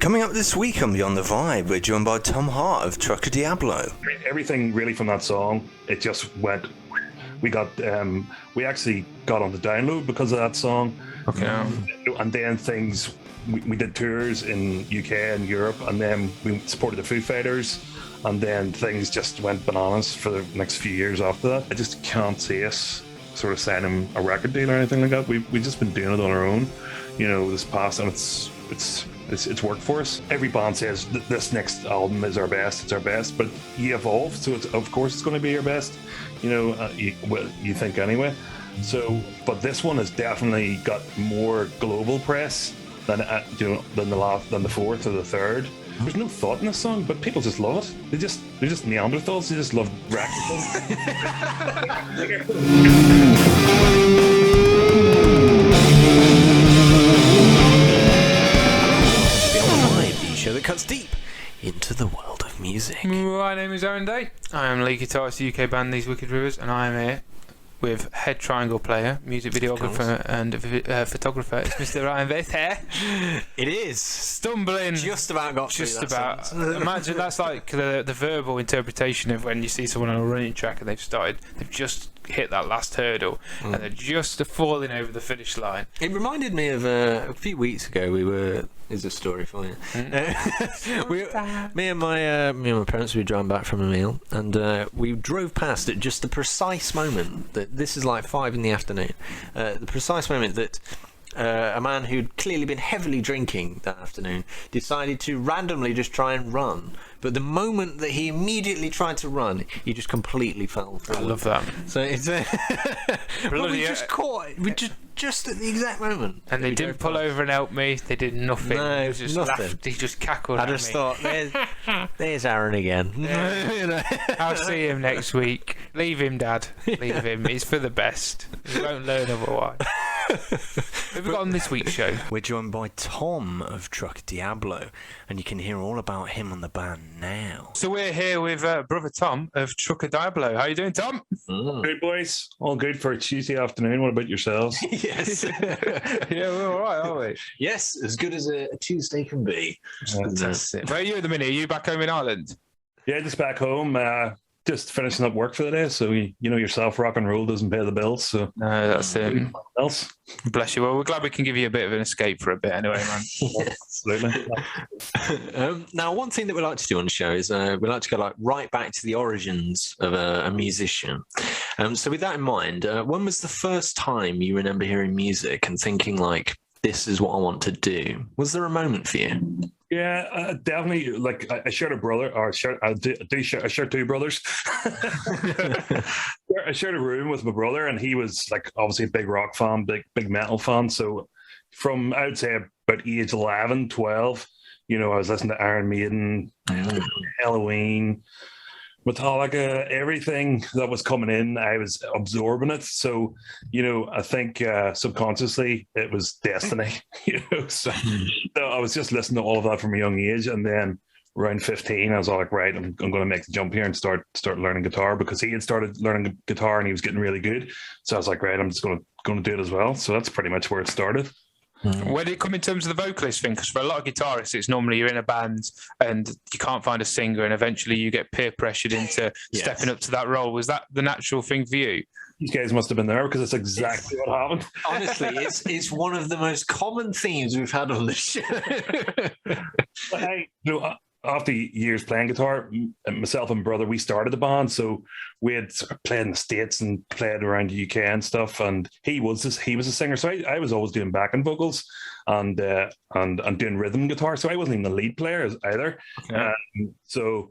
Coming up this week on Beyond the Vibe, we're joined by Tom Harte of Trucker Diablo. Everything really from that song, it just went. We actually got on the download because of that song. Okay. And then things, we did tours in UK and Europe, and then we supported the Foo Fighters, and then things just went bananas for the next few years after that. I just can't see us sort of signing a record deal or anything like that. We've just been doing it on our own, this past, and it's worked for us. Every band says that this next album is our best, it's our best, but you evolve, so of course it's going to be your best, you think anyway. So, but this one has definitely got more global press than the fourth or the third. There's no thought in this song, but people just love it. They're just Neanderthals. They just love wrecking show that cuts deep into the world of music. My name is Aaron Day. I am lead guitarist of the UK band These Wicked Rivers, and I am here with head triangle player, music videographer and photographer. It's Mr. Ryan Bates here. It is. Stumbling. Just about got through Just that about. sentence. Imagine that's like the verbal interpretation of when you see someone on a running track and they've just hit that last hurdle and they're just falling over the finish line. It reminded me of a few weeks ago. Here's a story for you. Me and my parents, we drove back from a meal, and we drove past at just the precise moment that this is like 5 p.m. The precise moment that a man who'd clearly been heavily drinking that afternoon decided to randomly just try and run. But the moment that he immediately tried to run, he just completely fell forward. I love that. So it's but we just caught it. We just at the exact moment. And they didn't pull over and help me. They did nothing. No, He just nothing. laughed. He just cackled I at just me. thought, there's Aaron again. I'll see him next week. Leave him, Dad. Leave him. He's for the best. He won't learn otherwise. Who have we got on this week's show? We're joined by Tom of Trucker Diablo, and you can hear all about him on the band now. So we're here with brother Tom of Trucker Diablo. How you doing, Tom? Good, boys. All good for a Tuesday afternoon. What about yourselves? Yes. Yeah, we're all right, aren't we? Yes, as good as a Tuesday can be. Fantastic. Where are you at the minute? Are you back home in Ireland? Yeah, just back home. Just finishing up work for the day. So you know yourself, rock and roll doesn't pay the bills. So No, that's it. else. Bless you. Well, we're glad we can give you a bit of an escape for a bit anyway, man. Absolutely. Now, one thing that we like to do on the show is we like to go right back to the origins of a musician. So with that in mind, when was the first time you remember hearing music and thinking this is what I want to do? Was there a moment for you? Yeah, definitely. Like I shared a brother, or I share two brothers. I shared a room with my brother, and he was obviously a big rock fan, big metal fan. So from, I would say, about age 11, 12, I was listening to Iron Maiden, Halloween, Metallica, everything that was coming in, I was absorbing it. So, I think subconsciously it was destiny, So I was just listening to all of that from a young age. And then around 15, I was all right, I'm going to make the jump here and start learning guitar, because he had started learning guitar and he was getting really good. So I was like, right, I'm just going to do it as well. So that's pretty much where it started. Where did it come in terms of the vocalist thing? Because for a lot of guitarists, it's normally you're in a band and you can't find a singer, and eventually you get peer pressured into stepping up to that role. Was that the natural thing for you? These guys must have been there, because it's exactly what happened. Honestly, it's one of the most common themes we've had on the show. After years playing guitar, myself and brother, we started the band. So we had played in the States and played around the UK and stuff. And he was a singer. So I was always doing backing vocals and doing rhythm guitar. So I wasn't even the lead player either. Okay. So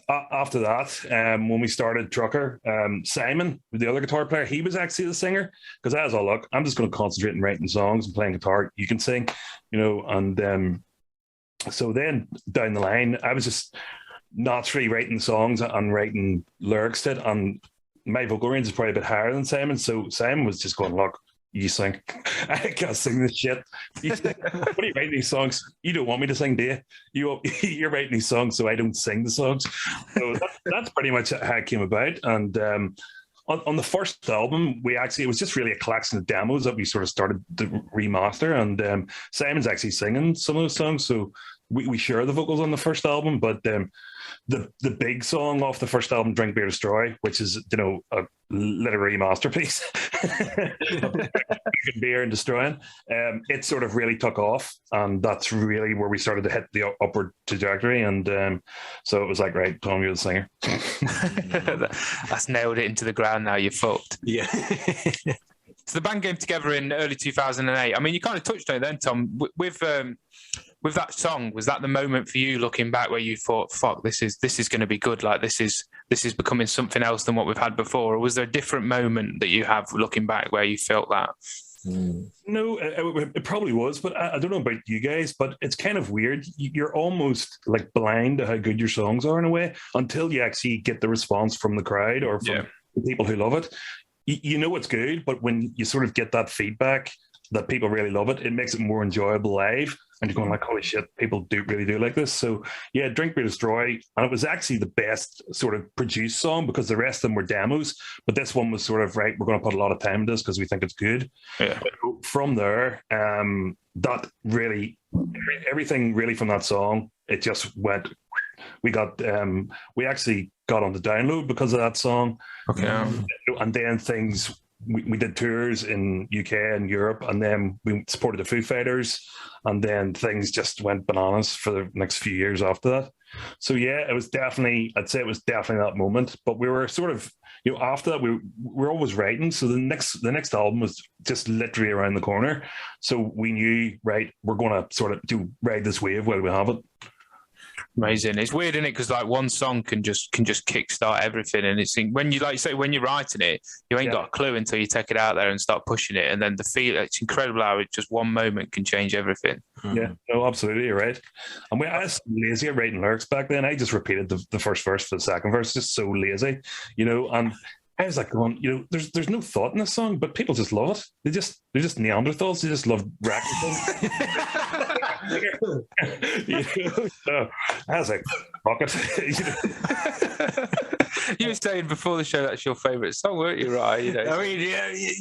after that, when we started Trucker, Simon, the other guitar player, he was actually the singer, because I was all, look, I'm just going to concentrate on writing songs and playing guitar. You can sing, and so then down the line, I was just naturally writing songs and writing lyrics to it, and my vocal range is probably a bit higher than Simon. So Simon was just going, look, you sing. I can't sing this shit. What are you writing these songs? You don't want me to sing, do you? You're writing these songs so I don't sing the songs. So that's pretty much how it came about. And on the first album, it was just really a collection of demos that we sort of started to remaster, and Simon's actually singing some of those songs. So we share the vocals on the first album, but the big song off the first album, Drink Beer Destroy, which is, you know, a literary masterpiece, beer and destroying, it sort of really took off, and that's really where we started to hit the upward trajectory. And so it was like, right, Tom, you're the singer. That's nailed it into the ground. Now you're fucked. Yeah. So the band came together in early 2008. I mean, you kind of touched on it then, Tom. With that song, was that the moment for you, looking back, where you thought, "Fuck, this is going to be good. Like this is becoming something else than what we've had before"? Or was there a different moment that you have looking back where you felt that? No, it probably was, but I don't know about you guys, but it's kind of weird. You're almost like blind to how good your songs are in a way until you actually get the response from the crowd or from the people who love it. You know it's good, but when you sort of get that feedback that people really love it, it makes it more enjoyable live. And you're going like, holy shit, people really do like this. So yeah, Drink Beer Destroy, and it was actually the best sort of produced song because the rest of them were demos, but this one was sort of, right, we're going to put a lot of time into this because we think it's good. Yeah. But from there, that really, everything really from that song, it just went. We actually got on the download because of that song. Okay. And then things, we did tours in UK and Europe, and then we supported the Foo Fighters, and then things just went bananas for the next few years after that. So yeah, I'd say it was definitely that moment. But we were sort of, you know, after that we were always writing. So the next album was just literally around the corner. So we knew, right, we're going to sort of ride this wave while we have it. Amazing. It's weird, isn't it? Because like one song can just kickstart everything, and it's when you, like you say, when you're writing it, you ain't got a clue until you take it out there and start pushing it, and then the feel. It's incredible how it just one moment can change everything. Yeah, no, absolutely, you're right. And I was lazy at writing lyrics back then. I just repeated the first verse for the second verse, just so lazy, you know. And I was like going, you know, there's no thought in this song, but people just love it. They're just Neanderthals. They just love rapping. You know? So I was like, fuck it. You were saying before the show that's your favourite song, weren't you? Right? You know, I mean,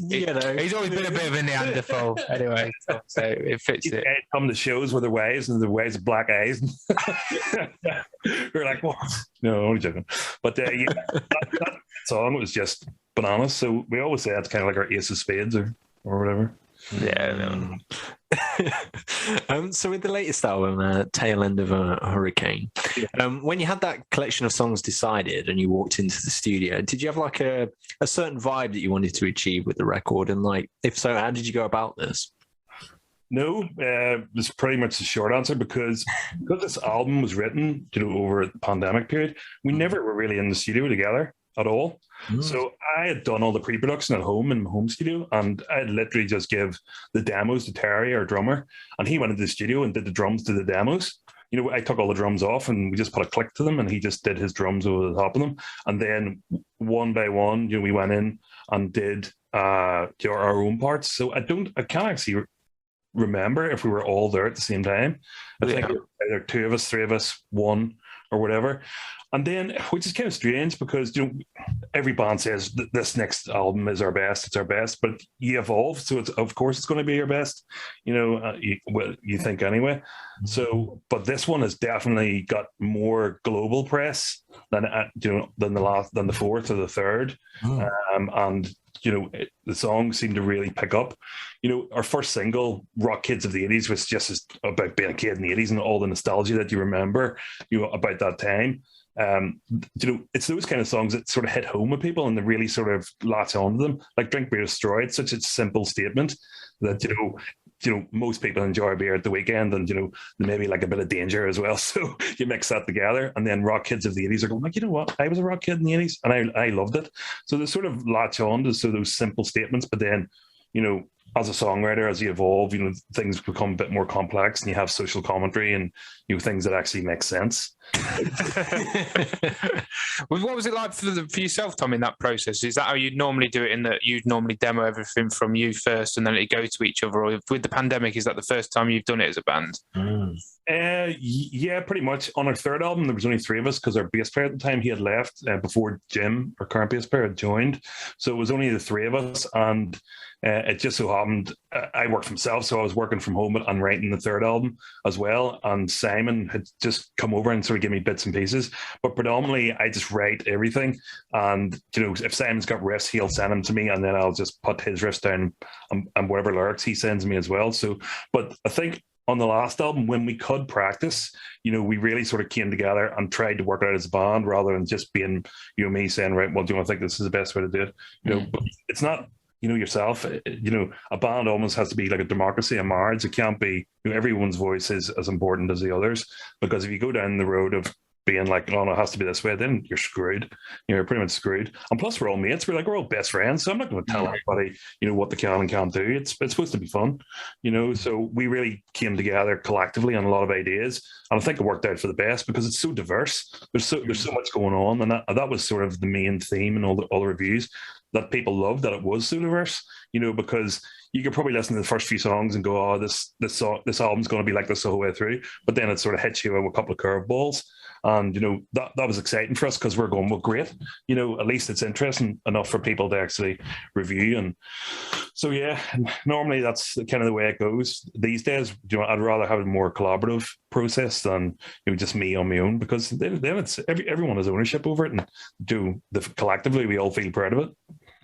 you know, he's always been a bit of a Neanderthal, anyway. So it fits it. Come to shows with their wives and their wives with black eyes. We're like, what? No, I'm only joking. But yeah, that song was just bananas. So we always say it's kind of like our Ace of Spades or whatever. Yeah. So with the latest album, Tail End of a Hurricane, when you had that collection of songs decided and you walked into the studio, did you have like a certain vibe that you wanted to achieve with the record? And like, if so, how did you go about this? No, it's pretty much the short answer because this album was written, you know, over the pandemic period. We never were really in the studio together at all. So I had done all the pre-production at home in my home studio, and I'd literally just give the demos to Terry, our drummer, and he went into the studio and did the drums to the demos. You know, I took all the drums off and we just put a click to them, and he just did his drums over the top of them. And then one by one, you know, we went in and did our own parts. So I can't actually remember if we were all there at the same time. I think either two of us, three of us, one, or whatever. And then, which is kind of strange because, you know, every band says that this next album is our best, it's our best, but you evolve, so of course it's going to be your best, you know, you think anyway. So, but this one has definitely got more global press than the fourth or the third, and you know, the songs seem to really pick up. You know, our first single, Rock Kids of the 80s, was just about being a kid in the 80s and all the nostalgia that you remember, you know, about that time. You know, it's those kind of songs that sort of hit home with people and they really sort of latch onto them. Like Drink Beer Destroy, it's such a simple statement that, you know, most people enjoy a beer at the weekend, and, you know, maybe like a bit of danger as well. So you mix that together, and then Rock Kids of the 80s are going like, you know what, I was a rock kid in the 80s and I loved it. So they sort of latch on to those simple statements, but then, you know, as a songwriter, as you evolve, you know, things become a bit more complex and you have social commentary and, you know, things that actually make sense. Well, what was it like for yourself, Tom, in that process? Is that how you'd normally do it, in that you'd normally demo everything from you first and then it'd go to each other? Or with the pandemic, is that the first time you've done it as a band? Yeah, pretty much. On our third album, there was only three of us because our bass player at the time, he had left before Jim, our current bass player, had joined. So it was only the three of us, and it just so happened I worked for myself, so I was working from home and writing the third album as well. And Simon had just come over and sort of give me bits and pieces, but predominantly I just write everything. And if Simon's got riffs, he'll send them to me, and then I'll just put his riffs down and whatever lyrics he sends me as well. So, but I think on the last album, when we could practice, we really sort of came together and tried to work it out as a band rather than just being, me saying, right, well, do you want to think this is the best way to do it? But it's not, yourself, a band almost has to be like a democracy, a marriage. It can't be, everyone's voice is as important as the others, because if you go down the road of being like, oh no, it has to be this way, then you're screwed. You're pretty much screwed. And plus, we're all mates. We're all best friends. So I'm not going to tell anybody, what they can and can't do. It's supposed to be fun, So we really came together collectively on a lot of ideas, and I think it worked out for the best because it's so diverse. There's so much going on, and that was sort of the main theme in all the reviews, that people loved that it was so diverse. Because you could probably listen to the first few songs and go, oh, this album's going to be like this the whole way through, but then it sort of hits you with a couple of curveballs. And, that was exciting for us because we're going, well, great. At least it's interesting enough for people to actually review. And so, yeah, normally that's kind of the way it goes these days. I'd rather have a more collaborative process than just me on my own, because then it's everyone has ownership over it, and collectively we all feel proud of it.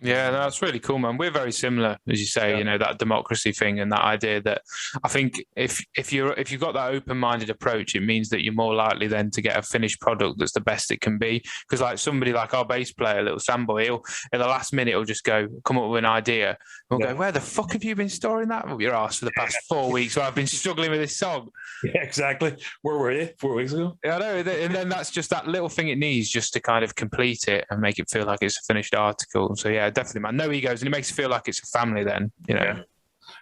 Yeah, that's really cool, man. We're very similar, as you say. That democracy thing and that idea that I think if you've got that open-minded approach, it means that you're more likely then to get a finished product that's the best it can be. Because like somebody like our bass player, little Samboy, he'll in the last minute he'll just come up with an idea. We'll go, where the fuck have you been storing that up your ass for the past 4 weeks? So I've been struggling with this song. Yeah, exactly. Where were you 4 weeks ago? Yeah, I know. And then that's just that little thing it needs just to kind of complete it and make it feel like it's a finished article. So yeah, definitely, man. No egos, and it makes it feel like it's a family then, Yeah.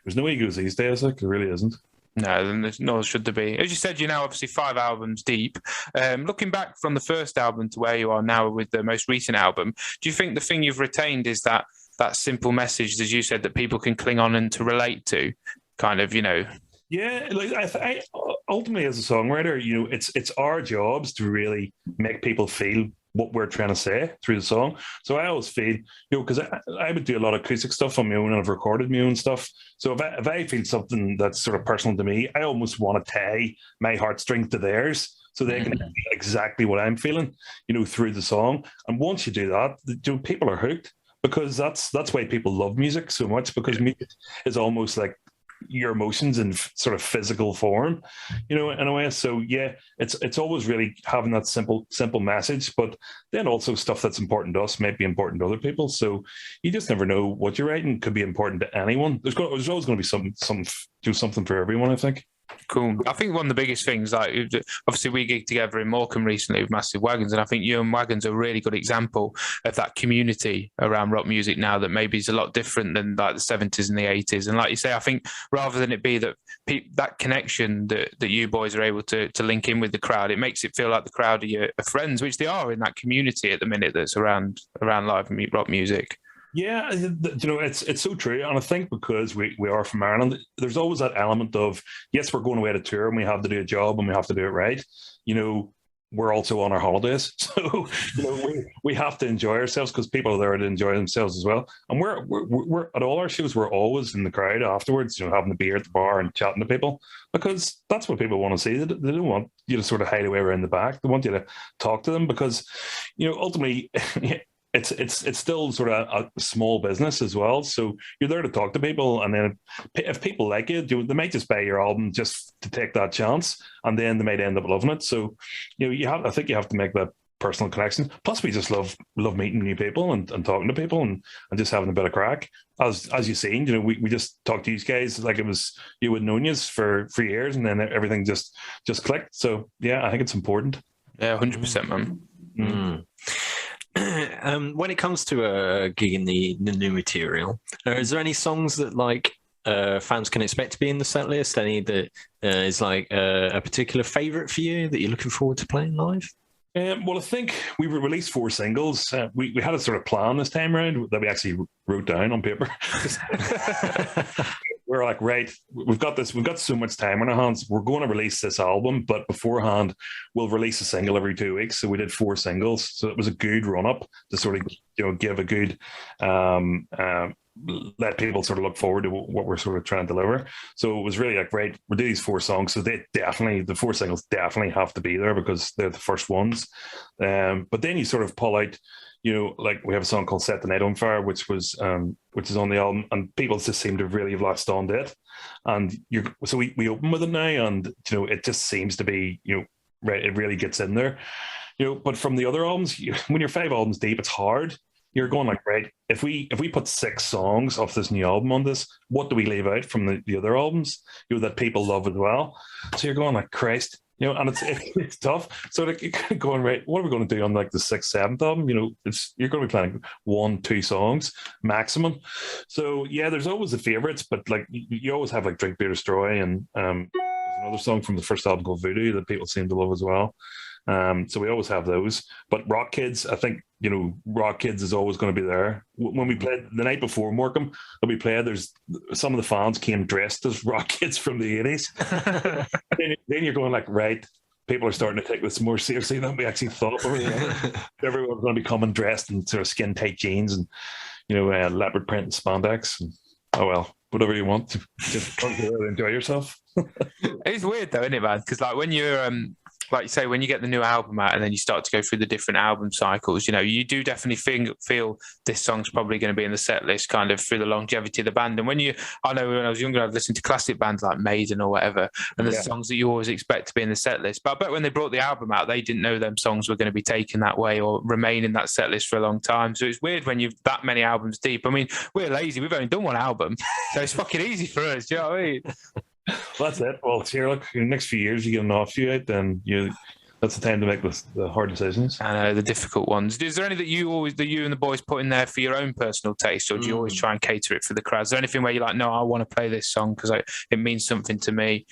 There's no egos these days, like, there really isn't. No, then nor should there be. As you said, you're now obviously 5 albums deep. Looking back from the first album to where you are now with the most recent album, do you think the thing you've retained is that simple message, as you said, that people can cling on and to relate to, kind of, Yeah, like I ultimately, as a songwriter, it's our jobs to really make people feel what we're trying to say through the song. So I always feel, because I would do a lot of acoustic stuff on my own, and I've recorded my own stuff. So if I feel something that's sort of personal to me, I almost want to tie my heartstrings to theirs, so they can feel exactly what I'm feeling, through the song. And once you do that, people are hooked, because that's why people love music so much, because music is almost like your emotions in sort of physical form, in a way. So yeah, it's always really having that simple message, but then also stuff that's important to us might be important to other people. So you just never know what you're writing could be important to anyone. There's always going to be something for everyone, I think. Cool. I think one of the biggest things, like obviously we gigged together in Morecambe recently with Massive Wagons, and I think you and Wagons are a really good example of that community around rock music now that maybe is a lot different than like the 70s and the 80s. And like you say, I think rather than it be that that connection that you boys are able to link in with the crowd, it makes it feel like the crowd are your friends, which they are in that community at the minute that's around live rock music. Yeah, it's so true. And I think because we are from Ireland, there's always that element of, yes, we're going away to tour and we have to do a job and we have to do it right. We're also on our holidays. So, we have to enjoy ourselves, because people are there to enjoy themselves as well. And we're at all our shows, we're always in the crowd afterwards, having a beer at the bar and chatting to people, because that's what people want to see. They don't want you to sort of hide away around the back. They want you to talk to them, because, ultimately, it's still sort of a small business as well. So you're there to talk to people, and then if people like it, they might just buy your album just to take that chance, and then they might end up loving it. So I think you have to make that personal connection. Plus, we just love meeting new people and talking to people and just having a bit of crack. As you've seen, we just talked to these guys like it was you had known yous for years, and then everything just clicked. So yeah, I think it's important. Yeah, 100%, man. Mm. When it comes to gigging the new material, is there any songs that like fans can expect to be in the set list? Any that is like a particular favourite for you that you're looking forward to playing live? Well, I think we released 4 singles. We had a sort of plan this time around that we actually wrote down on paper. We're like, right, we've got so much time on our hands. We're going to release this album, but beforehand, we'll release a single every 2 weeks. So we did 4 singles. So it was a good run up to sort of give a good let people sort of look forward to what we're sort of trying to deliver. So it was really like, right, we'll do these 4 songs. So the 4 singles definitely have to be there because they're the first ones. But then you sort of pull out, like we have a song called Set the Night on Fire, which is on the album, and people just seem to really have latched on to it. And so we open with it now, and it just seems to be, right, it really gets in there. But from the other albums, when you're 5 albums deep, it's hard. You're going like, right, if we put 6 songs off this new album on this, what do we leave out from the other albums, that people love as well? So you're going like, Christ, and it's tough. So like, you're kind of going, right, what are we going to do on like the 6th, 7th album? You're going to be playing 1, 2 songs maximum. So yeah, there's always the favorites, but like you always have like Drink Beer Destroy, and there's another song from the first album called Voodoo that people seem to love as well. So we always have those. But Rock Kids, I think, Rock Kids is always going to be there. When we played the night before Morecambe that we played, there's some of the fans came dressed as Rock Kids from the 80s. then you're going like, right, people are starting to take this more seriously than we actually thought. Everyone's going to be coming dressed in sort of skin tight jeans and leopard print and spandex. And, oh well, whatever you want, just enjoy yourself. It's weird though, isn't it, man? Because like when you're like you say, when you get the new album out and then you start to go through the different album cycles, you do definitely feel this song's probably going to be in the set list kind of through the longevity of the band. And I know when I was younger, I'd listen to classic bands like Maiden or whatever, and there's songs that you always expect to be in the set list. But I bet when they brought the album out, they didn't know them songs were going to be taken that way or remain in that set list for a long time. So it's weird when you've that many albums deep. I mean, we're lazy. We've only done 1 album, so it's fucking easy for us. Do you know what I mean? Well, that's it. Well, here, look, in the next few years, you get an off few out, then that's the time to make the hard decisions. I know, the difficult ones. Is there any that you and the boys put in there for your own personal taste, or do you always try and cater it for the crowd? Is there anything where you're like, no, I want to play this song because it means something to me?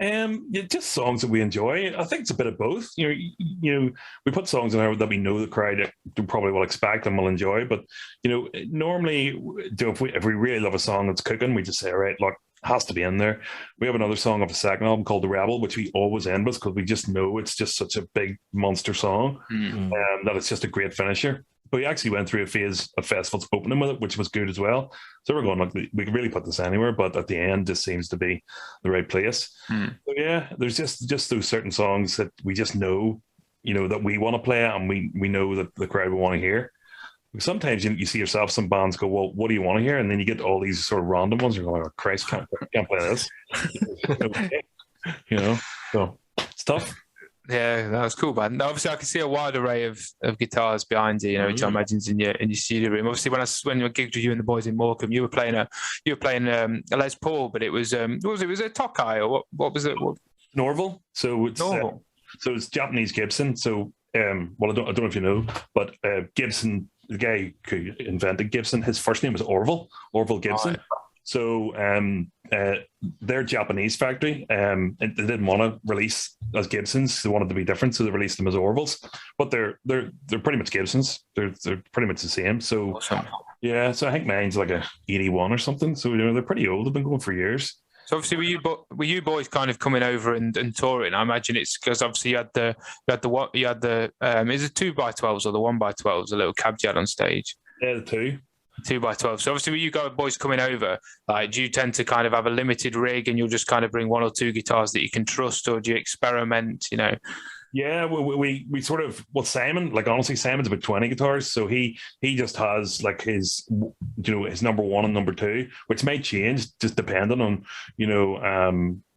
Just songs that we enjoy. I think it's a bit of both. We put songs in there that we know the crowd probably will expect and will enjoy. But normally, if we really love a song that's cooking, we just say, all right, look, has to be in there. We have another song of a second album called The Rebel, which we always end with because we just know it's just such a big monster song that it's just a great finisher. But we actually went through a phase of festivals opening with it, which was good as well. So we're going, like, we could really put this anywhere, but at the end, this seems to be the right place. So yeah, there's just those certain songs that we just know, that we want to play and we know that the crowd will want to hear. Sometimes you see yourself, some bands go, well, what do you want to hear? And then you get all these sort of random ones. You're going, oh, Christ, can't play this. So it's tough. Yeah, that was cool, man. Obviously, I can see a wide array of guitars behind you, which I imagine's in your studio room. Obviously, when I gigged with you and the boys in Morecambe, you were playing a Les Paul, but it was what was it a Tokai or what was it? Norval. So it's Norval. So it's Japanese Gibson. So I don't know if you know, but Gibson, the guy who invented Gibson, his first name was Orville Gibson. Right. So their Japanese factory, and they didn't want to release as Gibsons. They wanted to be different, so they released them as Orvilles. But they're pretty much Gibsons. They're pretty much the same. So awesome. Yeah, so I think mine's like a 81 or something. So they're pretty old. They've been going for years. So obviously, were you boys kind of coming over and touring? I imagine it's because obviously you had the is it 2x12s or the 1x12s, a little cab jet on stage? Yeah, the 2x12. So obviously, when you got boys coming over, like, do you tend to kind of have a limited rig and you'll just kind of bring 1 or 2 guitars that you can trust, or do you experiment? Yeah, we sort of, well, Simon, like, honestly, Simon's about 20 guitars, so he just has like his his number 1 and number 2, which might change just depending on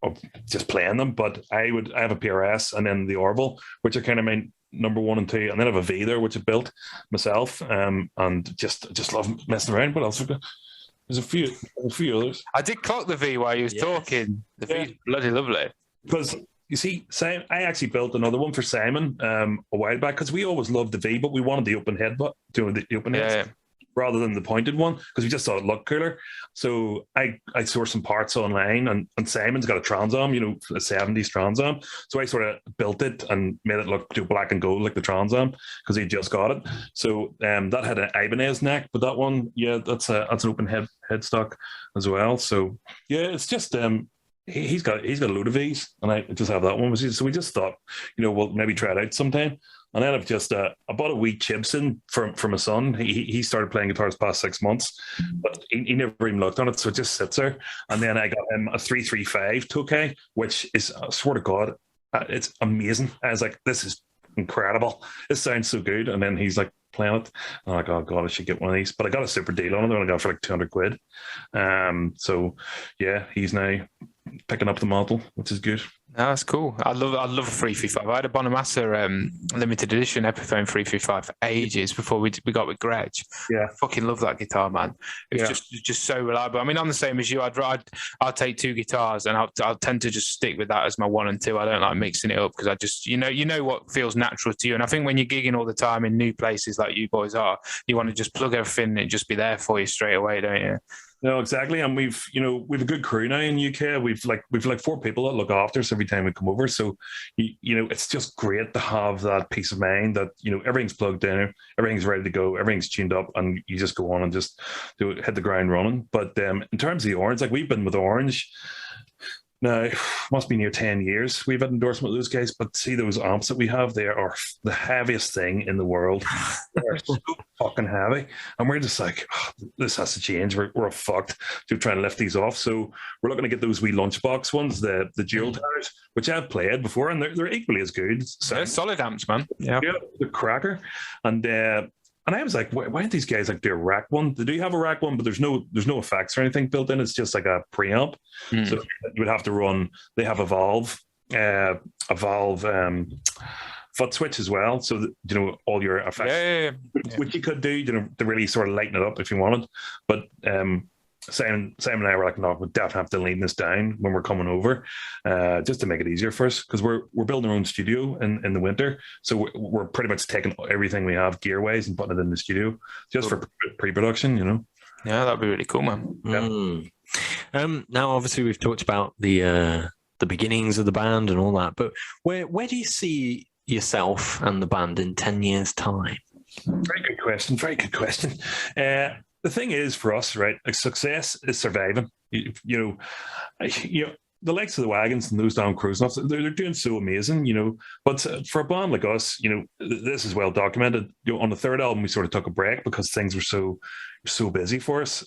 of just playing them. But I have a PRS and then the Orville, which are kind of my number 1 and 2, and then I have a V there which I built myself, and just love messing around. What else? There's a few others. I did clock the V while you was talking. The V's bloody lovely. Because you see, Simon, I actually built another one for Simon a while back because we always loved the V, but we wanted the open head, the open head. rather than the pointed one because we just thought it looked cooler. So I sourced some parts online, and Simon's got a Trans Am, you know, a 70s Trans Am. So I sort of built it and made it look black and gold like the Trans Am because he just got it. So that had an Ibanez neck, but that one, yeah, that's an open headstock as well. So yeah, it's just he's got a load of these, and I just have that one. So we just thought, you know, we'll maybe try it out sometime. And then I've just I bought a wee Chibson for my son. He started playing guitars past 6 months, but he never even looked on it, so it just sits there. And then I got him a 335 Tokay, which is, I swear to God, it's amazing. I was like, this is incredible. This sounds so good. And then he's like playing it. And I'm like, oh God, I should get one of these. But I got a super deal on it. I only got it for like 200 quid. So yeah, he's now picking up the model, which is good. No, that's cool. I love a 335. I had a Bonamassa limited edition Epiphone 335 for ages before we got with Greg. Yeah, I fucking love that guitar, man. It's just so reliable. I mean, I'm the same as you. I'll take two guitars and I'll tend to just stick with that as my 1 and 2. I don't like mixing it up because I just you know what feels natural to you. And I think when you're gigging all the time in new places like you boys are, you want to just plug everything and it just be there for you straight away, don't you? No, exactly. And we've a good crew now in UK. We've 4 people that look after us every time we come over. So, you know, it's just great to have that peace of mind that, you know, everything's plugged in, everything's ready to go, everything's tuned up, and you just go on and just hit the ground running. But in terms of the Orange, like we've been with Orange now, must be near 10 years we've had endorsement with those guys, but see those amps that we have, they are the heaviest thing in the world. They're so fucking heavy. And we're just like, oh, this has to change. We're fucked to try and lift these off. So we're looking to get those wee lunchbox ones, the dual towers, which I've played before, and they're equally as good. So, they're solid amps, man. Yeah, they're cracker. And I was like, why don't these guys like do a rack one? They do have a rack one, but there's no effects or anything built in. It's just like a preamp. So you would have to run. They have a valve foot switch as well. So that, you know, all your effects, which you could do, you know, to really sort of lighten it up if you wanted. But Simon and I were like, no, we definitely have to lean this down when we're coming over, just to make it easier for us, because we're building our own studio in the winter. So we're pretty much taking everything we have gear-wise and putting it in the studio just for pre-production, you know. Yeah, that'd be really cool, man. Yeah. Now, obviously, we've talked about the beginnings of the band and all that, but where do you see yourself and the band in 10 years' time? Very good question. Very good question. The thing is, for us, right, like success is surviving. You know, the likes of the Wagons and those down crews, they're doing so amazing, you know. But for a band like us, you know, this is well documented. You know, on the third album, we sort of took a break because things were so busy for us.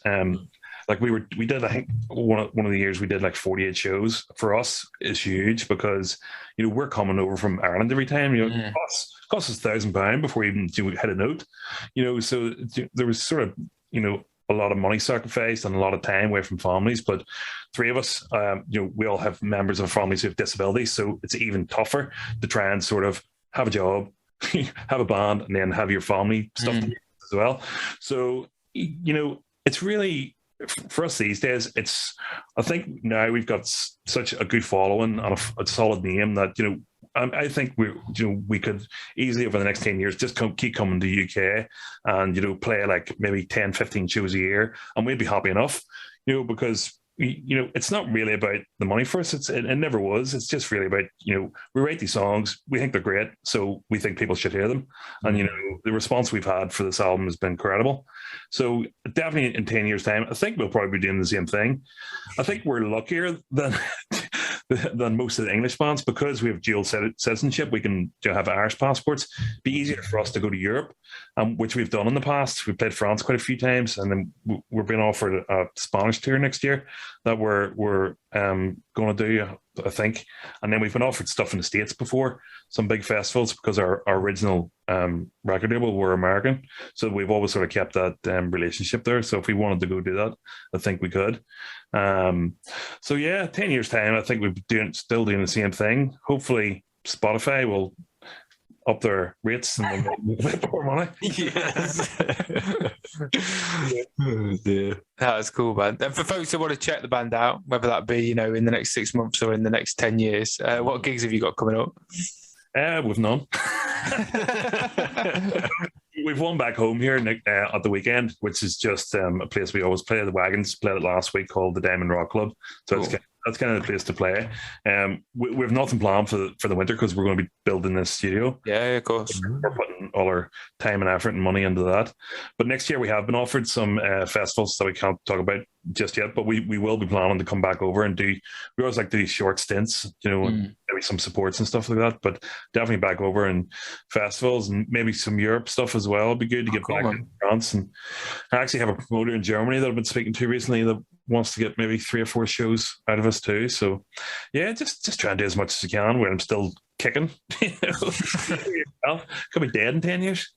Like we did, I think one of the years we did like 48 shows. For us, is huge because, you know, we're coming over from Ireland every time. You know, cost us £1,000 before we even hit a note. You know, so there was sort of, you know, a lot of money sacrificed and a lot of time away from families. But 3 of us, you know, we all have members of our families who have disabilities, so it's even tougher to try and sort of have a job, have a band, and then have your family stuff to do as well. So, you know, it's really, for us these days, I think now we've got such a good following and a solid name that, you know, I think we could easily over the next 10 years just keep coming to UK and, you know, play like maybe 10, 15 shows a year, and we'd be happy enough, you know, because, you know, it's not really about the money for us. It never was. It's just really about, you know, we write these songs, we think they're great, so we think people should hear them. And, you know, the response we've had for this album has been incredible. So definitely in 10 years' time, I think we'll probably be doing the same thing. I think we're luckier than most of the English bands because we have dual citizenship. We can have Irish passports. It'd be easier for us to go to Europe, which we've done in the past. We played France quite a few times, and then we're being offered a Spanish tour next year that we're going to do, I think. And then we've been offered stuff in the States before, some big festivals, because our original record label were American. So we've always sort of kept that relationship there. So if we wanted to go do that, I think we could. So yeah, 10 years time, I think we'll be still doing the same thing. Hopefully Spotify will up their rates and then make a bit more money. Yes. Oh, dear. That's cool, man. And for folks that want to check the band out, whether that be, you know, in the next 6 months or in the next 10 years, what gigs have you got coming up? With none. we've one back home here at the weekend, which is just a place we always play. The Wagons played it last week, called the Diamond Rock Club. So Cool. that's kind of the place to play. We have nothing planned for the winter because we're going to be building this studio. Yeah, of course. We're putting all our time and effort and money into that. But next year we have been offered some festivals that we can't talk about just yet, but we will be planning to come back over and we always like to do short stints, and maybe some supports and stuff like that, but definitely back over and festivals and maybe some Europe stuff as well. It'd be good to get back to France. And I actually have a promoter in Germany that I've been speaking to recently that wants to get maybe 3 or 4 shows out of us too. So yeah, just try and do as much as you can when I'm still kicking. Well, could be dead in 10 years.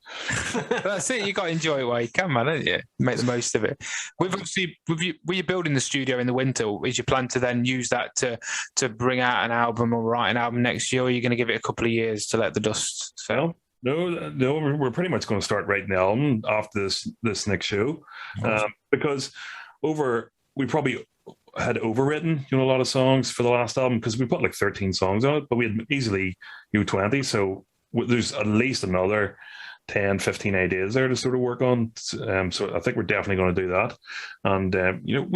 That's it. You got to enjoy it while you can, man, haven't you? Make the most of it. Were you building the studio in the winter? Is your plan to then use that to bring out an album or write an album next year? Or are you going to give it a couple of years to let the dust settle? No, we're pretty much going to start writing the album after this next show, because we probably had overwritten a lot of songs for the last album because we put like 13 songs on it, but we had easily 20. So there's at least another 10, 15 ideas there to sort of work on. So I think we're definitely going to do that. And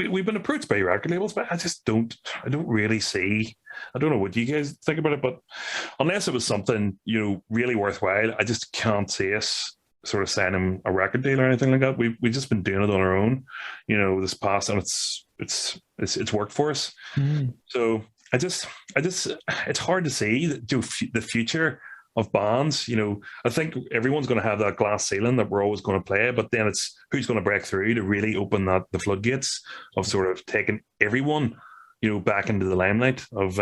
we've been approached by record labels, but I don't really see. I don't know what you guys think about it, but unless it was something really worthwhile, I just can't see us sort of signing a record deal or anything like that. We've just been doing it on our own, this past, and it's worked for us. So I just it's hard to see the future of bands. I think everyone's going to have that glass ceiling that we're always going to play, but then it's who's going to break through to really open the floodgates of sort of taking everyone back into the limelight of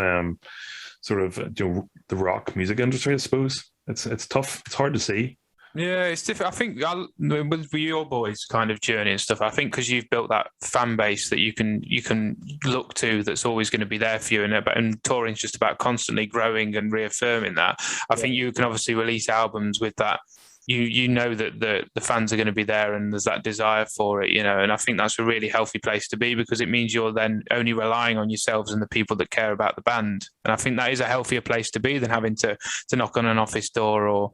sort of the rock music industry. I suppose it's tough. It's hard to see. Yeah, it's different. I think with your boys' kind of journey and stuff, I think because you've built that fan base that you can look to, that's always going to be there for you, and touring's just about constantly growing and reaffirming that. I think you can obviously release albums with that. You know that the fans are going to be there and there's that desire for it, and I think that's a really healthy place to be, because it means you're then only relying on yourselves and the people that care about the band. And I think that is a healthier place to be than having to knock on an office door or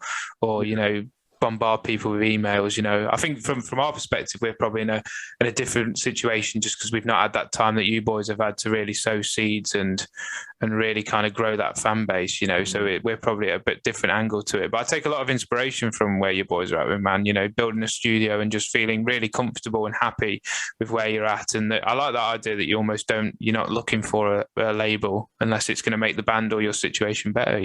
bombard people with emails. I think from our perspective, we're probably in a different situation just because we've not had that time that you boys have had to really sow seeds and really kind of grow that fan base, so we're probably at a bit different angle to it. But I take a lot of inspiration from where your boys are at with, man, building a studio and just feeling really comfortable and happy with where you're at. And I like that idea that you're not looking for a label unless it's going to make the band or your situation better,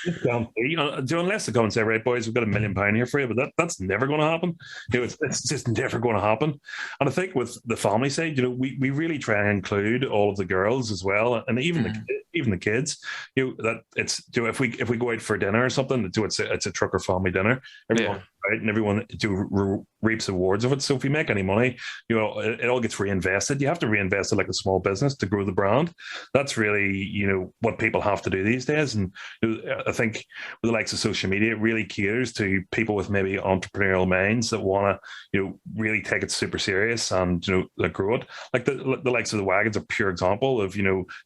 Unless they come and say, right, boys, we've got £1 million here for you, but that's never going to happen. It's just never going to happen. And I think with the family side, we really try and include all of the girls as well, and even the kids. That it's if we go out for dinner or something, it's a trucker family dinner. Everyone right, and everyone reaps awards of it. So if we make any money, it all gets reinvested. You have to reinvest it like a small business to grow the brand. That's really what people have to do these days. And I think with the likes of social media, it really caters to people with maybe entrepreneurial minds that want to really take it super serious and grow it. Like the likes of the Wagons, a pure example of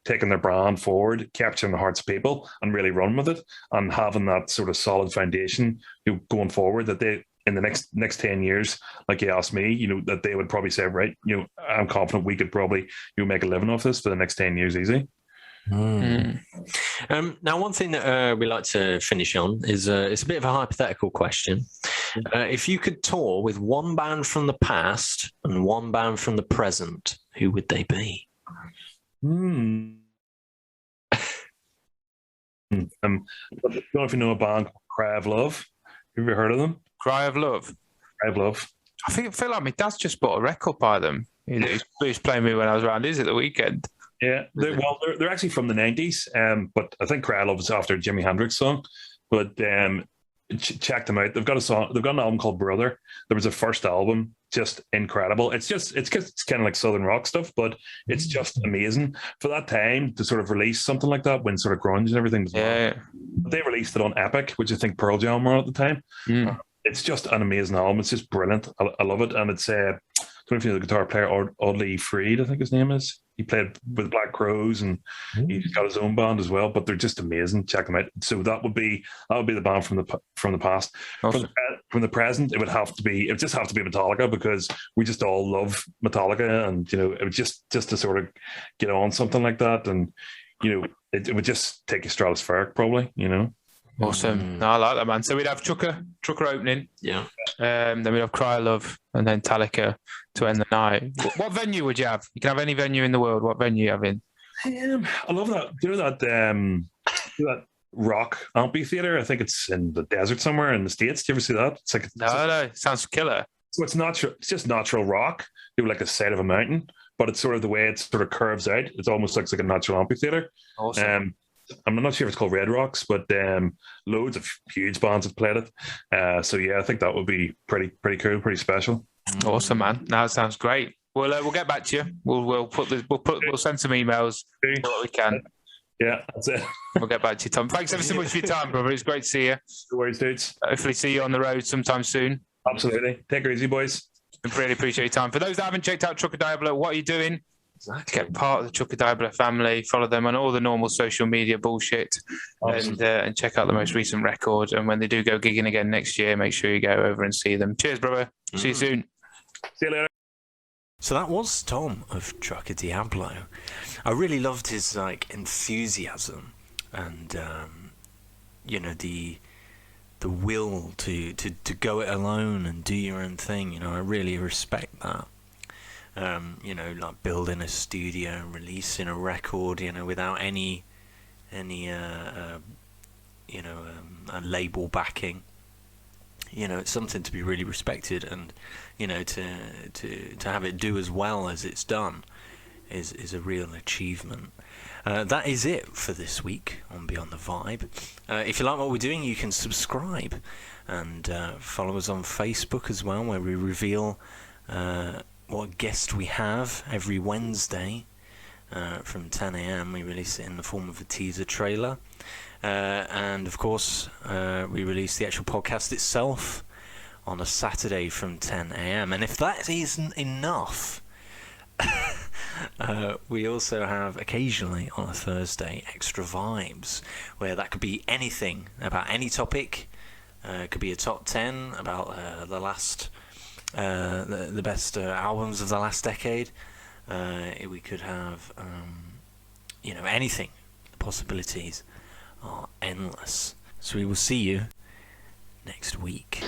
taking their brand forward, capturing the hearts of people, and really run with it, and having that sort of solid foundation going forward, that they in the next 10 years, like you asked me, that they would probably say, right, I'm confident we could probably make a living off this for the next 10 years easy. Now, one thing that we like to finish on is it's a bit of a hypothetical question. If you could tour with one band from the past and one band from the present, who would they be? I don't know if you know a band called Cry of Love. Have you ever heard of them? Cry of Love. Cry of Love. I feel like my dad's just bought a record by them. He was playing me when I was around his at the weekend. Yeah, they're actually from the 90s, but I think Cry of Love is after a Jimi Hendrix song. But check them out. They've got a song. They've got an album called Brother. There was a first album, just incredible. It's kind of like southern rock stuff, but it's just amazing for that time to sort of release something like that when sort of grunge and everything was They released it on Epic, which I think Pearl Jam were on at the time. It's just an amazing album. It's just brilliant. I love it, and it's don't know if you know the guitar player, Audley Freed, I think his name is. He played with Black Crows, and he's got his own band as well. But they're just amazing. Check them out. So that would be the band from the past. Awesome. From the present, it would just have to be Metallica, because we just all love Metallica, and it would just to sort of get on something like that, and it would just take you stratospheric, probably. Awesome. No, I like that, man. So we'd have Trucker opening. Yeah. Then we'd have Cry Love, and then Metallica to end the night. What venue would you have? You can have any venue in the world. What venue you have in? I love that. Do you know that rock amphitheater? I think it's in the desert somewhere in the States. Do you ever see that? It's like No. Sounds killer. So it's natural. It's just natural rock. You know, like the side of a mountain, but it's sort of the way it sort of curves out. It's almost looks like a natural amphitheater. Awesome. I'm not sure if it's called Red Rocks, but loads of huge bands have played it. So yeah, I think that would be pretty cool, pretty special. Awesome, man. No, that sounds great. We'll get back to you. We'll send some emails. Do what we can. Yeah, that's it. We'll get back to you, Tom. Thanks ever so much for your time, brother. It's great to see you. No worries, dudes. Hopefully see you on the road sometime soon. Absolutely. Take it easy, boys. I really appreciate your time. For those that haven't checked out Trucker Diablo, what are you doing? Exactly. Get part of the Trucker Diablo family. Follow them on all the normal social media bullshit, Awesome. and check out the most recent record. And when they do go gigging again next year, make sure you go over and see them. Cheers, brother. See you soon. See you later. So that was Tom of Trucker Diablo. I really loved his enthusiasm and the will to go it alone and do your own thing. I really respect that. Like building a studio, releasing a record, without any a label backing. It's something to be really respected, and to have it do as well as it's done is a real achievement. That is it for this week on Beyond the Vibe. If you like what we're doing, you can subscribe and follow us on Facebook as well, where we reveal what guest we have every Wednesday from 10 a.m. We release it in the form of a teaser trailer. And of course, we release the actual podcast itself on a Saturday from 10 a.m. And if that isn't enough, we also have occasionally on a Thursday Extra Vibes, where that could be anything about any topic. It could be a top 10 about the last the best albums of the last decade. We could have anything. The possibilities are endless. So we will see you next week.